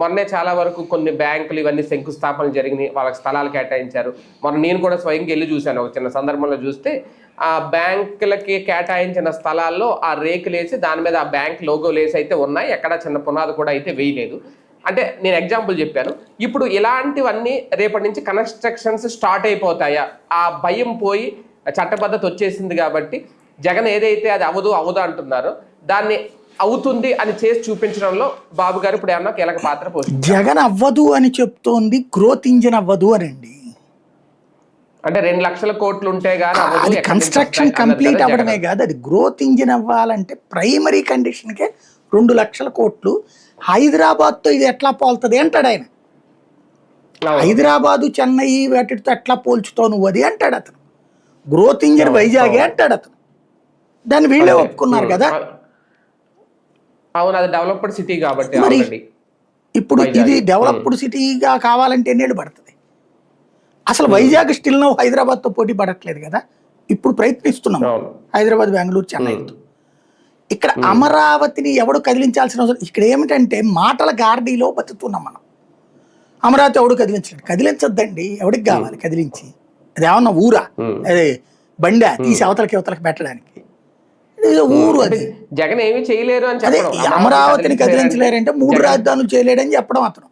మొన్నే చాలా వరకు కొన్ని బ్యాంకులు ఇవన్నీ శంకుస్థాపనలు జరిగినాయి, వాళ్ళకి స్థలాలు కేటాయించారు. మొన్న నేను కూడా స్వయంగా వెళ్ళి చూశాను, ఒక చిన్న సందర్భంలో చూస్తే ఆ బ్యాంకులకి కేటాయించిన స్థలాల్లో ఆ రేకులు వేసి దాని మీద ఆ బ్యాంక్ లోగోలు వేసి అయితే ఉన్నాయి, ఎక్కడ చిన్న పునాది కూడా అయితే వేయలేదు. అంటే నేను ఎగ్జాంపుల్ చెప్పాను. ఇప్పుడు ఇలాంటివన్నీ రేపటి నుంచి కన్స్ట్రక్షన్స్ స్టార్ట్ అయిపోతాయా, ఆ భయం పోయి చట్టబద్ధత వచ్చేసింది కాబట్టి జగన్ ఏదైతే అది అవదు అంటున్నారో దాన్ని అవుతుంది అని చేసి చూపించడంలో బాబు గారు ఇప్పుడు ఏమన్నా కీలక పాత్ర పోషిస్తారు. జగన్ అవ్వదు అని చెప్తోంది గ్రోత్ ఇంజిన్ అవ్వదు అనండి. అంటే 2 లక్షల కోట్లు ఉంటే గానీ అది కన్స్ట్రక్షన్ కంప్లీట్ అవ్వడమే కాదు, అది గ్రోత్ ఇంజిన్ అవ్వాలంటే ప్రైమరీ కండిషన్కే 2 లక్షల కోట్లు. హైదరాబాద్తో ఇది ఎట్లా పోల్తుంది అంటాడు ఆయన. హైదరాబాదు చెన్నై వాటితో ఎట్లా పోల్చుతావు నువ్వు అది అంటాడు అతను. గ్రోత్ ఇంజిన్ వైజాగే అంటాడు అతను. దాన్ని వీళ్ళే ఒప్పుకున్నారు కదా. అవును, అది డెవలప్డ్ సిటీ కాబట్టి. మరి ఇప్పుడు ఇది డెవలప్డ్ సిటీగా కావాలంటే ఎన్నేళ్ళు పడుతుంది? అసలు వైజాగ్ స్టిల్ నో హైదరాబాద్తో పోటీ పడట్లేదు కదా. ఇప్పుడు ప్రయత్నిస్తున్నాం హైదరాబాద్, బెంగళూరు, చెన్నైతో. ఇక్కడ అమరావతిని ఎవడు కదిలించాల్సిన అవసరం. ఇక్కడ ఏమిటంటే మాటల గార్డీలో బతుకుతున్నాం మనం. అమరావతి ఎవడు కదిలించలేడు. కదిలించొద్దండి, ఎవడికి కావాలి కదిలించి? అది ఏమన్నా ఊరా? అదే బండా తీసి అవతలకి పెట్టడానికి ఊరు అది. జగన్ ఏమి చేయలేరు అని అదే అమరావతిని కదిలించలేరంటే 3 రాజధానులు చేయలేడని చెప్పడం అతను.